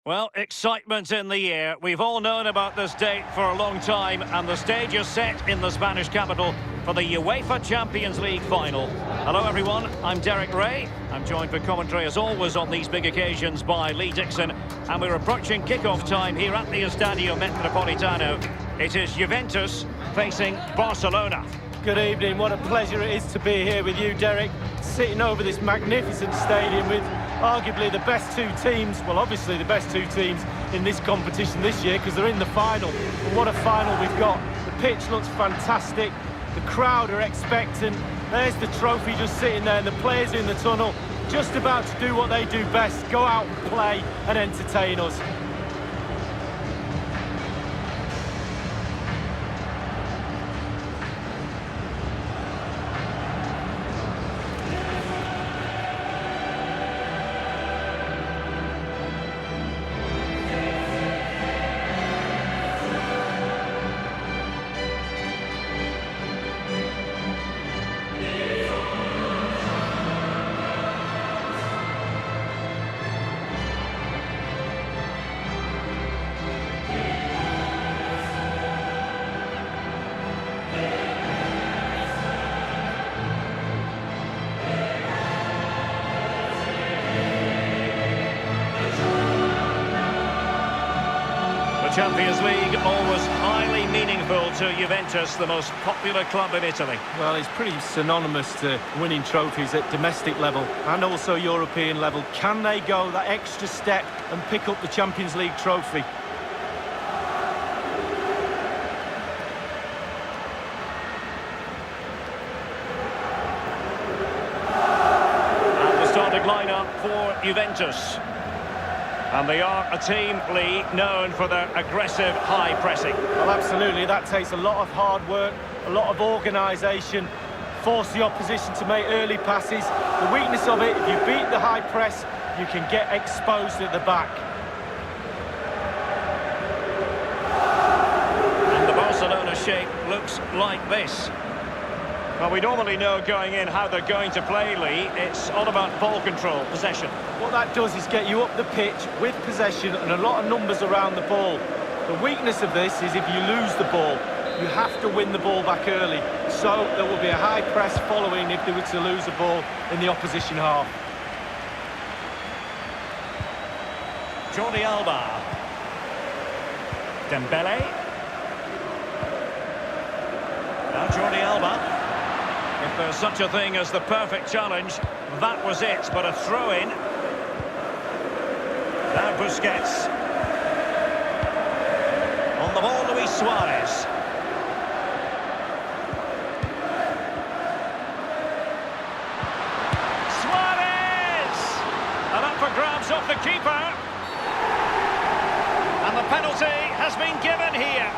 Well, excitement in the air. We've all known about this date for a long time, and the stage is set in the Spanish capital for the UEFA Champions League final. Hello, everyone. I'm Derek Ray. I'm joined for commentary, as always, on these big occasions by Lee Dixon, and we're approaching kick-off time here at the Estadio Metropolitano. It is Juventus facing Barcelona. Good evening. What a pleasure it is to be here with you, Derek, sitting over this magnificent stadium with arguably the best two teams, well, obviously the best two teams in this competition this year because they're in the final. And what a final we've got. The pitch looks fantastic. The crowd are expectant. There's the trophy just sitting there, and the players in the tunnel just about to do what they do best, go out and play and entertain us. Champions League, always highly meaningful to Juventus, the most popular club in Italy. Well, it's pretty synonymous to winning trophies at domestic level and also European level. Can they go that extra step and pick up the Champions League trophy? And the starting lineup for Juventus. And they are a team, Lee, known for their aggressive high pressing. Well, absolutely. That takes a lot of hard work, a lot of organisation, force the opposition to make early passes. The weakness of it, if you beat the high press, you can get exposed at the back. And the Barcelona shape looks like this. Well, we normally know going in how they're going to play, Lee. It's all about ball control, possession. What that does is get you up the pitch with possession and a lot of numbers around the ball. The weakness of this is if you lose the ball, you have to win the ball back early. So there will be a high press following if they were to lose the ball in the opposition half. Jordi Alba. Dembele. Now Jordi Alba. If there's such a thing as the perfect challenge, that was it, but a throw-in. Now Busquets. On the ball, Luis Suarez. Suarez! And up for grabs off the keeper. And the penalty has been given here.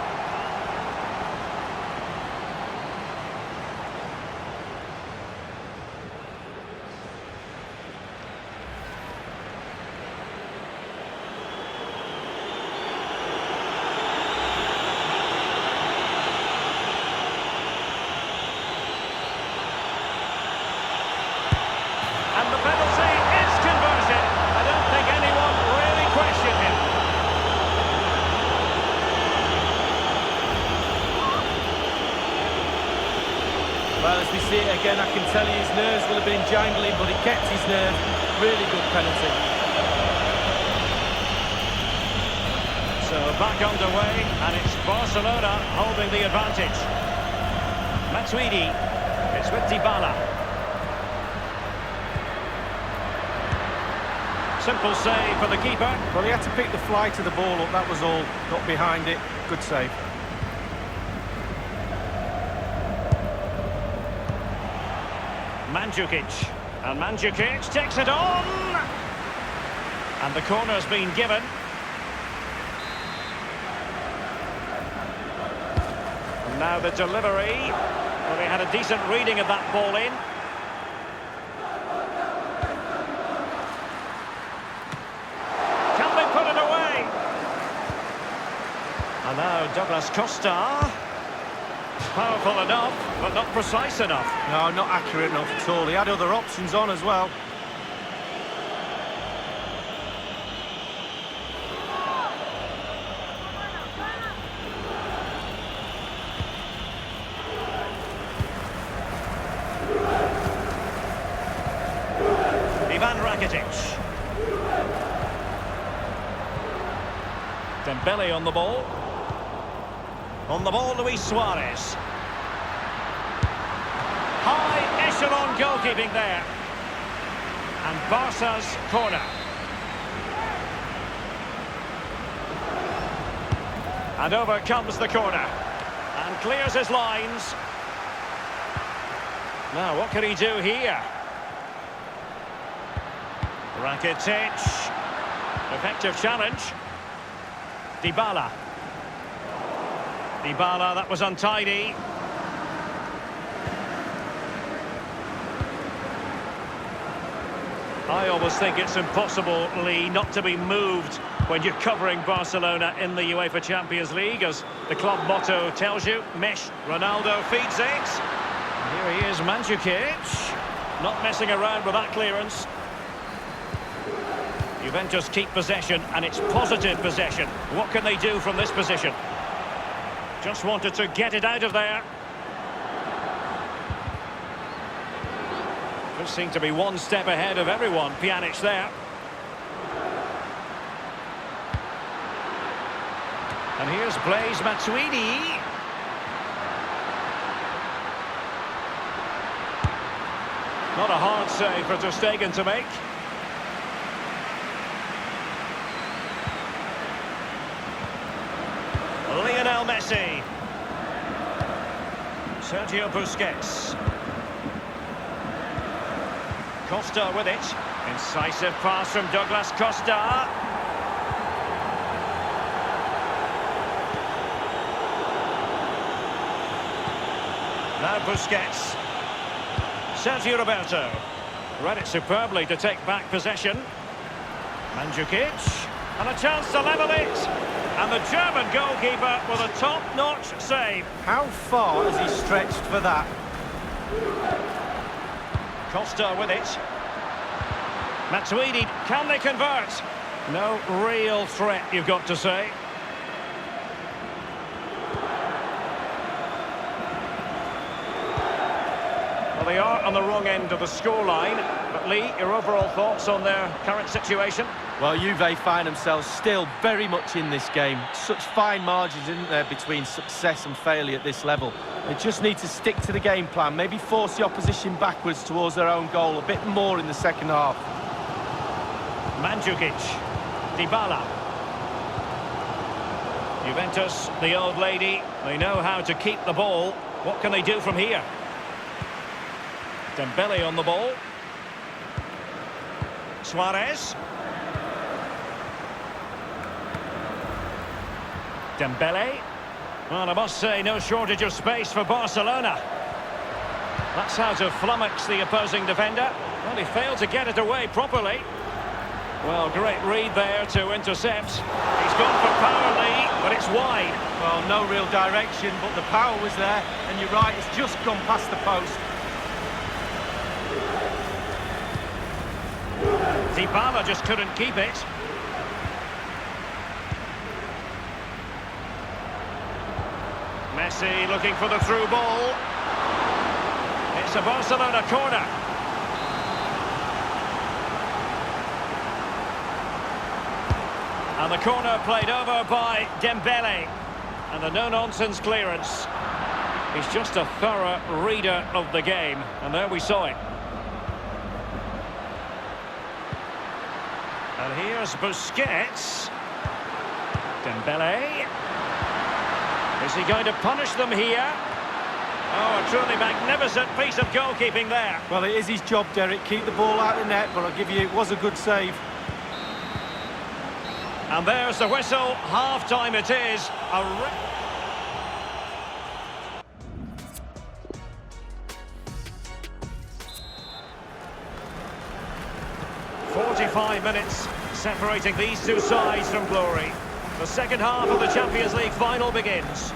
And the penalty is converted. I don't think anyone really questioned him. Well, as we see it again, I can tell you his nerves will have been jangling, but he kept his nerve. Really good penalty. So back underway, and it's Barcelona holding the advantage. Matuidi, it's with Dybala. Simple save for the keeper. Well, he had to pick the flight of the ball up, that was all. Got behind it. Good save. Mandzukic. And Mandzukic takes it on. And the corner's been given. And now the delivery. Well, they had a decent reading of that ball in. Can they put it away? And now Douglas Costa. Powerful enough, but not precise enough. No, not accurate enough at all. He had other options on as well. Dembele on the ball. On the ball, Luis Suarez. High echelon goalkeeping there. And Barca's corner. And over comes the corner. And clears his lines. Now, what can he do here? Rakitic. Effective challenge. Dybala. Dybala, that was untidy. I always think it's impossible, Lee, not to be moved when you're covering Barcelona in the UEFA Champions League, as the club motto tells you. Messi, Ronaldo feeds it. And here he is, Mandzukic. Not messing around with that clearance. Juventus keep possession, and it's positive possession. What can they do from this position? Just wanted to get it out of there. Just seem to be one step ahead of everyone. Pjanic there. And here's Blaise Matuidi. Not a hard save for Ter Stegen to make. Lionel Messi. Sergio Busquets. Costa with it. Incisive pass from Douglas Costa. Now Busquets. Sergio Roberto. Read it superbly to take back possession. Mandzukic. And a chance to level it. And the German goalkeeper with a top-notch save. How far has he stretched for that? Costa with it. Matuidi, can they convert? No real threat, you've got to say. Well, they are on the wrong end of the scoreline. But Lee, your overall thoughts on their current situation? Well, Juve find themselves still very much in this game. Such fine margins, isn't there, between success and failure at this level. They just need to stick to the game plan, maybe force the opposition backwards towards their own goal a bit more in the second half. Mandzukic. Dybala. Juventus, the old lady, they know how to keep the ball. What can they do from here? Dembele on the ball. Suarez. Dembele. Well, I must say, no shortage of space for Barcelona. That's how to flummox the opposing defender. Well, he failed to get it away properly. Well, great read there to intercept. He's gone for power, Lee, but it's wide. Well, no real direction, but the power was there. And you're right, it's just gone past the post. Dybala just couldn't keep it. Messi looking for the through ball. It's a Barcelona corner. And the corner played over by Dembele. And the no-nonsense clearance. He's just a thorough reader of the game. And there we saw it. And here's Busquets. Dembele. Is he going to punish them here? Oh, a truly magnificent piece of goalkeeping there. Well, it is his job, Derek. Keep the ball out of the net, but I'll give you, it was a good save. And there's the whistle. Half-time it is. 45 minutes separating these two sides from glory. The second half of the Champions League final begins.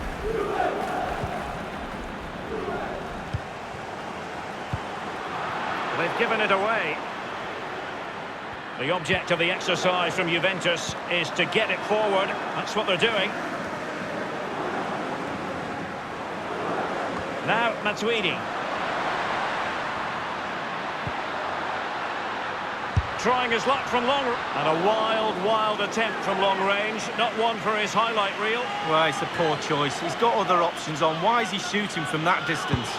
They've given it away. The object of the exercise from Juventus is to get it forward. That's what they're doing. Now Matuidi. trying his luck from long. And a wild attempt from long range. Not one for his highlight reel. Well, it's a poor choice. He's got other options on. Why is he shooting from that distance?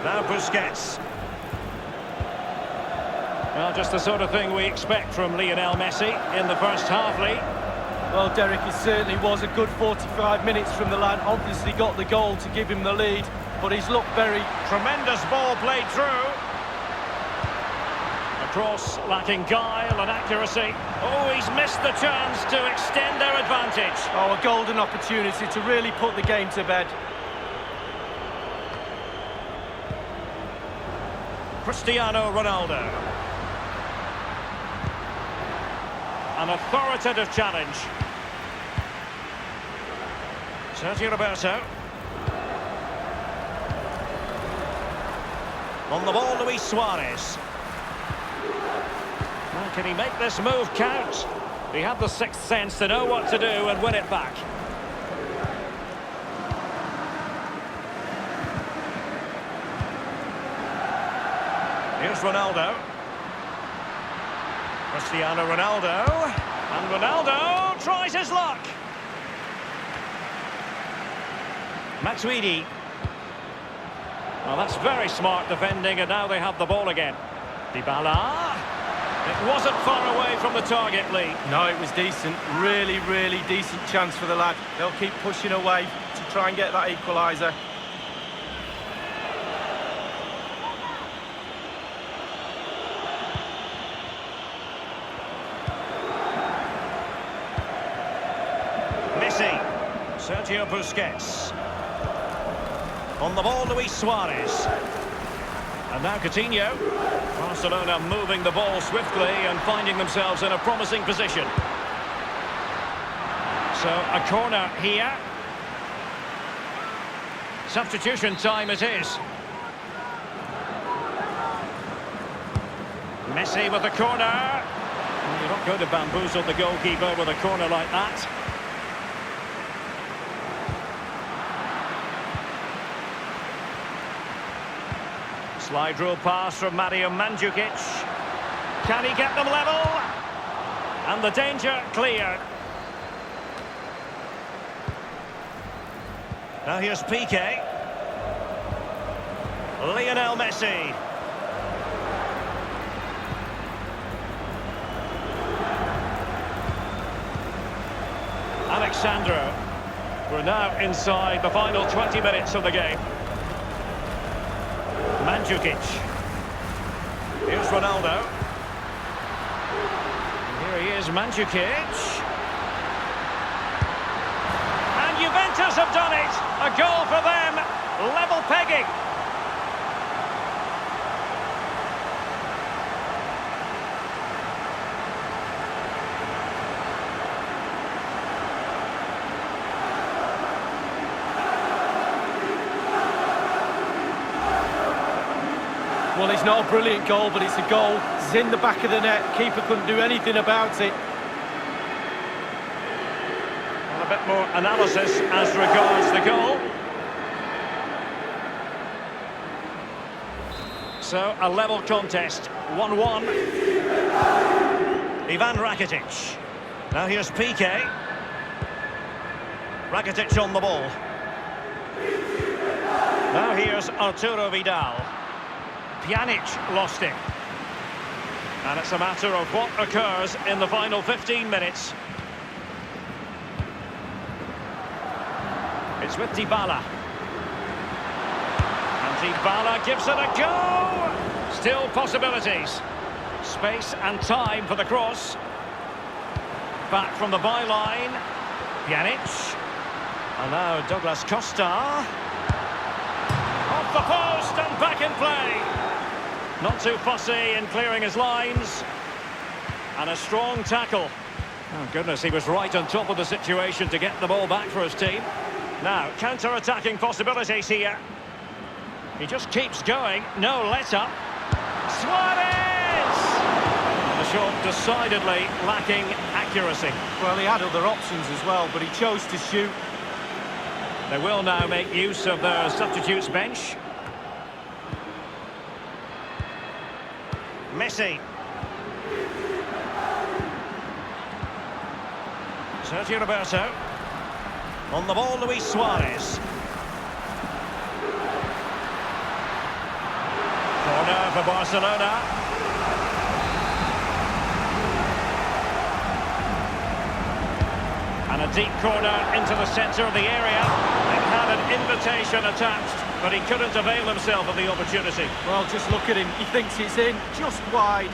Now Busquets. Well, just the sort of thing we expect from Lionel Messi in the first half, Lee. Well, Derek, it certainly was a good 45 minutes from the lad. Obviously got the goal to give him the lead, but he's looked very... Tremendous ball played through. A cross lacking guile and accuracy. Oh, he's missed the chance to extend their advantage. Oh, a golden opportunity to really put the game to bed. Cristiano Ronaldo. An authoritative challenge. Sergio Roberto. On the ball, Luis Suarez. Now, can he make this move count? He had the sixth sense to know what to do and win it back. Here's Ronaldo. Cristiano Ronaldo. And Ronaldo tries his luck. Matuidi. Well, that's very smart defending, and now they have the ball again. Dybala. It wasn't far away from the target, Lee. No, it was decent. Really decent chance for the lad. They'll keep pushing away to try and get that equaliser. Messi. Sergio Busquets. On the ball, Luis Suarez. And now Coutinho. Barcelona moving the ball swiftly and finding themselves in a promising position. So a corner here. Substitution time it is. Messi with the corner. You're not going to bamboozle the goalkeeper with a corner like that. Slide rule pass from Mario Mandzukic. Can he get them level? And the danger cleared. Now here's Piqué. Lionel Messi. Alexandro. We're now inside the final 20 minutes of the game. Mandzukic. Here's Ronaldo. And here he is, Mandzukic. And Juventus have done it. A goal for them. Level pegging. Well, it's not a brilliant goal, but it's a goal. It's in the back of the net. Keeper couldn't do anything about it. Well, a bit more analysis as regards the goal. So, a level contest. 1-1. Ivan Rakitic. Now here's Piqué. Rakitic on the ball. Now here's Arturo Vidal. Pjanic lost it. And it's a matter of what occurs in the final 15 minutes. It's with Dybala. And Dybala gives it a go! Still possibilities. Space and time for the cross. Back from the byline. Pjanic. And now Douglas Costa. Off the post and back in play. Not too fussy in clearing his lines. And a strong tackle. Oh, goodness, he was right on top of the situation to get the ball back for his team. Now, counter-attacking possibilities here. He just keeps going. No let-up. Suarez! The shot decidedly lacking accuracy. Well, he had other options as well, but he chose to shoot. They will now make use of their substitutes bench. Messi. Sergio Roberto. On the ball, Luis Suarez. Corner for Barcelona. And a deep corner into the centre of the area. It had an invitation attached, but he couldn't avail himself of the opportunity. Well, just look at him. He thinks it's in, just wide.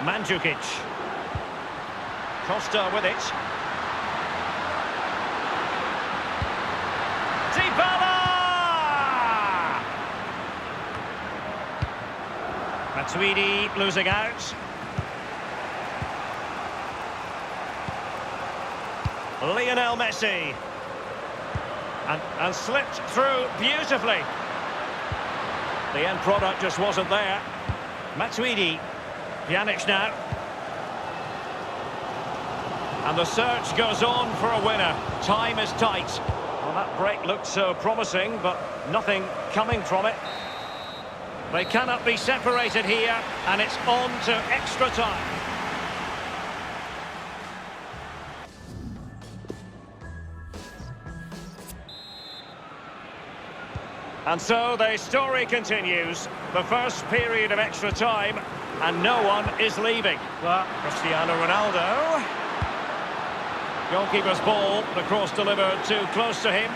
Mandzukic. Costa with it. Dybala! Matuidi losing out. Lionel Messi. And slipped through beautifully. The end product just wasn't there. Matuidi. Pjanic now. And the search goes on for a winner. Time is tight. Well, that break looked so promising, but nothing coming from it. They cannot be separated here, and it's on to extra time. And so the story continues. The first period of extra time, and no one is leaving. Cristiano Ronaldo. Goalkeeper's ball, the cross delivered too close to him.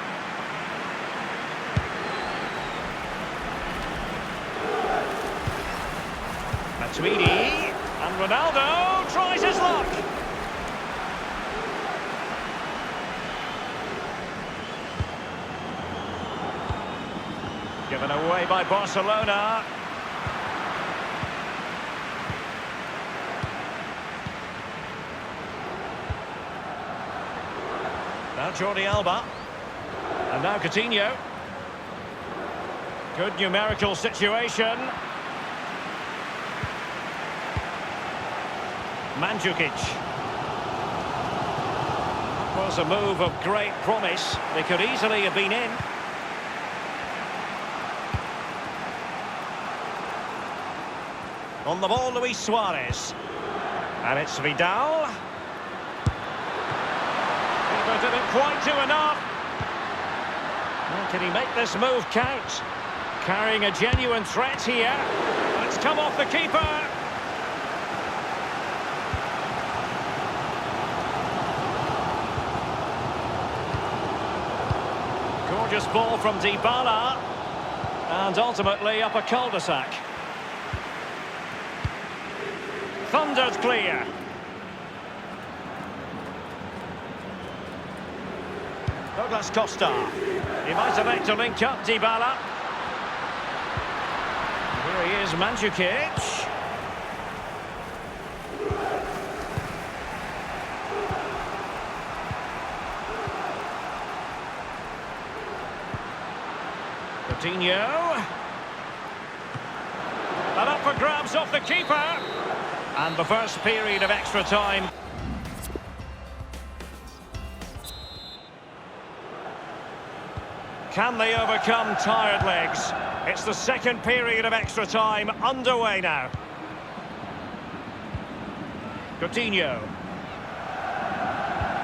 Matuidi, and Ronaldo tries his luck. Given away by Barcelona. Now Jordi Alba. And now Coutinho. Good numerical situation. Mandzukic. That was a move of great promise. They could easily have been in. On the ball, Luis Suarez. And it's Vidal. He didn't quite do enough. Well, can he make this move count? Carrying a genuine threat here. It's come off the keeper. Gorgeous ball from Dybala. And ultimately up a cul-de-sac. Thundered clear. Douglas Costa. He might elect to link up Dybala. Here he is, Mandzukic. Coutinho. And up for grabs off the keeper. And the first period of extra time. Can they overcome tired legs? It's the second period of extra time underway now. Coutinho.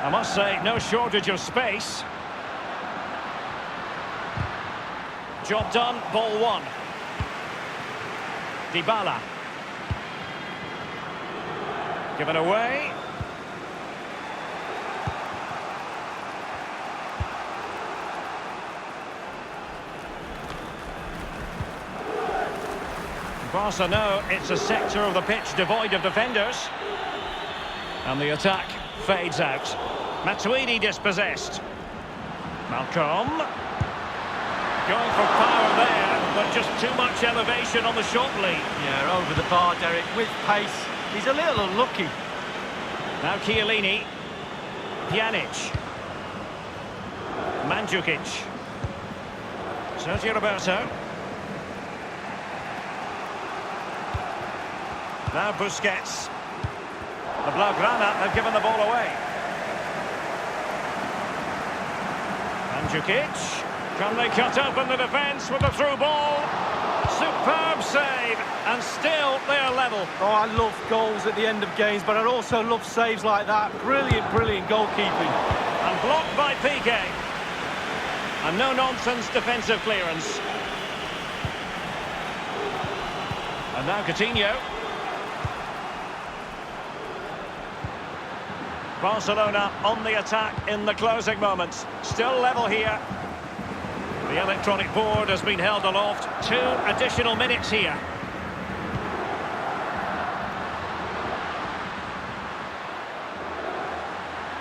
I must say, no shortage of space. Job done, ball one. Dybala. Given away. Barca know it's a sector of the pitch devoid of defenders. And the attack fades out. Matuidi dispossessed. Malcolm. Going for power there, but just too much elevation on the shot lead. Yeah, over the bar, Derek, with pace. He's a little unlucky. Now Chiellini. Pjanic. Mandzukic. Sergio Roberto. Now Busquets. The Blaugrana have given the ball away. Mandzukic. Can they cut open the defence with a through ball? Superb save, and still they're level. Oh, I love goals at the end of games, but I also love saves like that. Brilliant, brilliant goalkeeping. And blocked by Piqué. And no-nonsense defensive clearance. And now Coutinho. Barcelona on the attack in the closing moments. Still level here. The electronic board has been held aloft. 2 additional minutes here.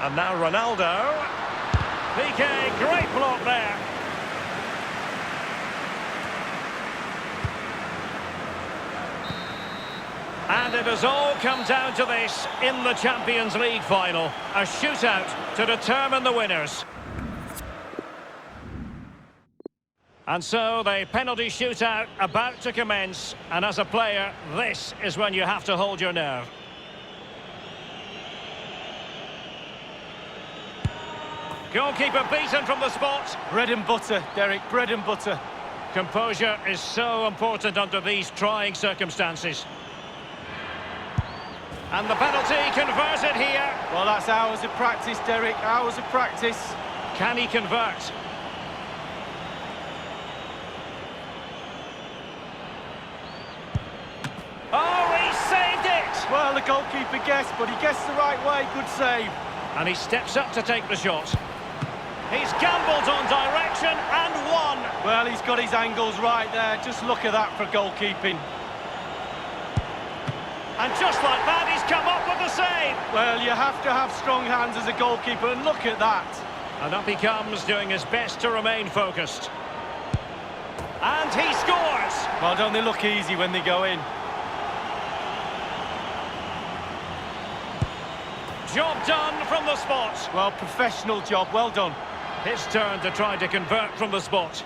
And now Ronaldo. Piqué, great block there. And it has all come down to this in the Champions League final. A shootout to determine the winners. And so the penalty shootout about to commence. And as a player, this is when you have to hold your nerve. Goalkeeper beaten from the spot. Bread and butter, Derek, bread and butter. Composure is so important under these trying circumstances. And the penalty converted here. Well, that's hours of practice, Derek, hours of practice. Can he convert? Oh, he saved it! Well, the goalkeeper guessed, but he guessed the right way. Good save. And he steps up to take the shot. He's gambled on direction and won. Well, he's got his angles right there. Just look at that for goalkeeping. And just like that, he's come up with the save. Well, you have to have strong hands as a goalkeeper, and look at that. And up he comes, doing his best to remain focused. And he scores! Well, don't they look easy when they go in? Job done from the spot. Well, professional job, well done. His turn to try to convert from the spot.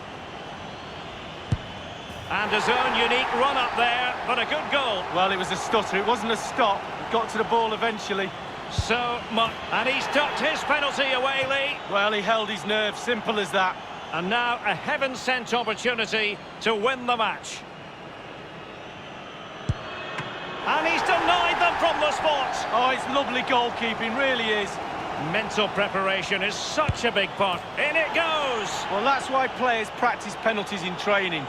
And his own unique run up there, but a good goal. Well, it was a stutter, it wasn't a stop. He got to the ball eventually. So much. And he's ducked his penalty away, Lee. Well, he held his nerve, simple as that. And now a heaven-sent opportunity to win the match. And he's denied them from the spot. Oh, it's lovely goalkeeping, really is. Mental preparation is such a big part. In it goes. Well, that's why players practice penalties in training.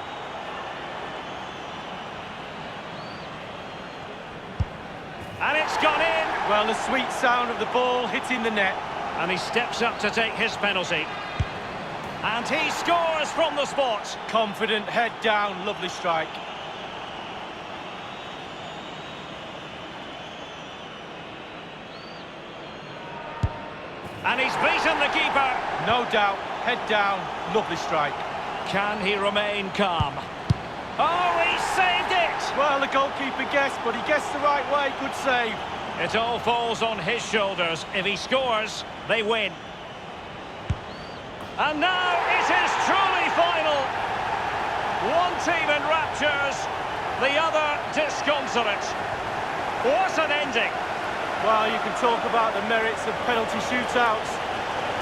And it's gone in. Well, the sweet sound of the ball hitting the net. And he steps up to take his penalty. And he scores from the spot. Confident, head down, lovely strike. And he's beaten the keeper. No doubt, head down, lovely strike. Can he remain calm? Oh, he saved it! Well, the goalkeeper guessed, but he guessed the right way. Good save. It all falls on his shoulders. If he scores, they win. And now it is truly final. One team in raptures, the other disconsolate. What an ending! Well, you can talk about the merits of penalty shootouts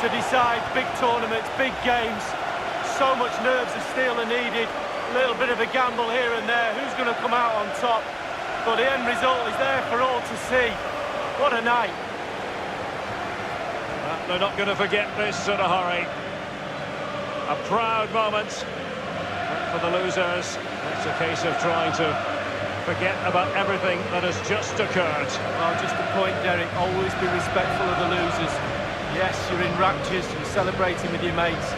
to decide big tournaments, big games. So much nerves of steel are needed. A little bit of a gamble here and there. Who's going to come out on top? But the end result is there for all to see. What a night. They're not going to forget this in a hurry. A proud moment. But for the losers, it's a case of trying to forget about everything that has just occurred. Well, just a point, Derek. Always be respectful of the losers. Yes, you're in raptures, you're celebrating with your mates.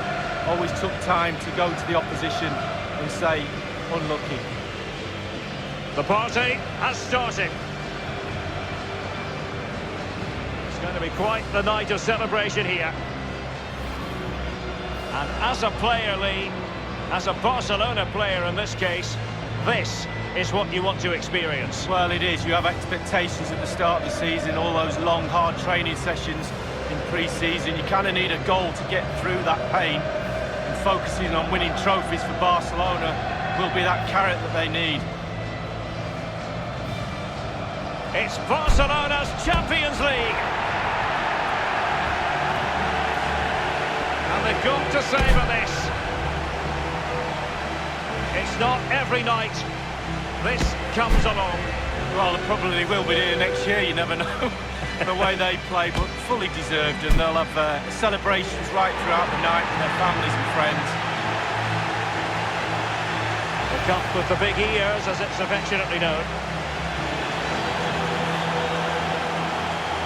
Always took time to go to the opposition and say, unlucky. The party has started. It's going to be quite the night of celebration here. And as a player, Lee, as a Barcelona player in this case, this is what you want to experience. Well, it is. You have expectations at the start of the season, all those long, hard training sessions in pre-season. You kind of need a goal to get through that pain. And focusing on winning trophies for Barcelona will be that carrot that they need. It's Barcelona's Champions League. And they've got to savour this. it's not every night this comes along. Well, they probably will be here next year, you never know. The way they play, but fully deserved, and they'll have celebrations right throughout the night with their families and friends. The cup with the big ears, as it's affectionately known.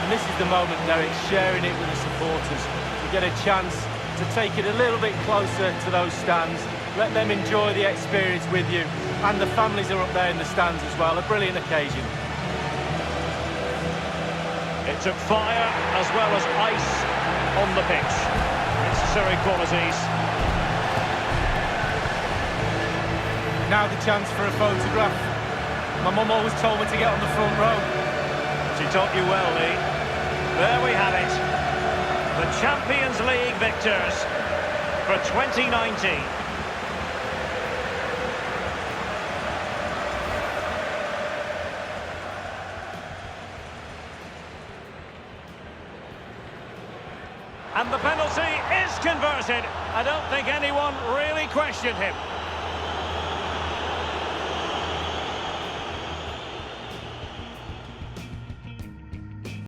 And this is the moment, Derek, sharing it with the supporters. You get a chance to take it a little bit closer to those stands, let them enjoy the experience with you, and the families are up there in the stands as well. A brilliant occasion. It took fire as well as ice on the pitch. Necessary qualities. Now the chance for a photograph. My mum always told me to get on the front row. She taught you well, Lee. There we have it. The Champions League victors for 2019. And the penalty is converted. I don't think anyone really questioned him.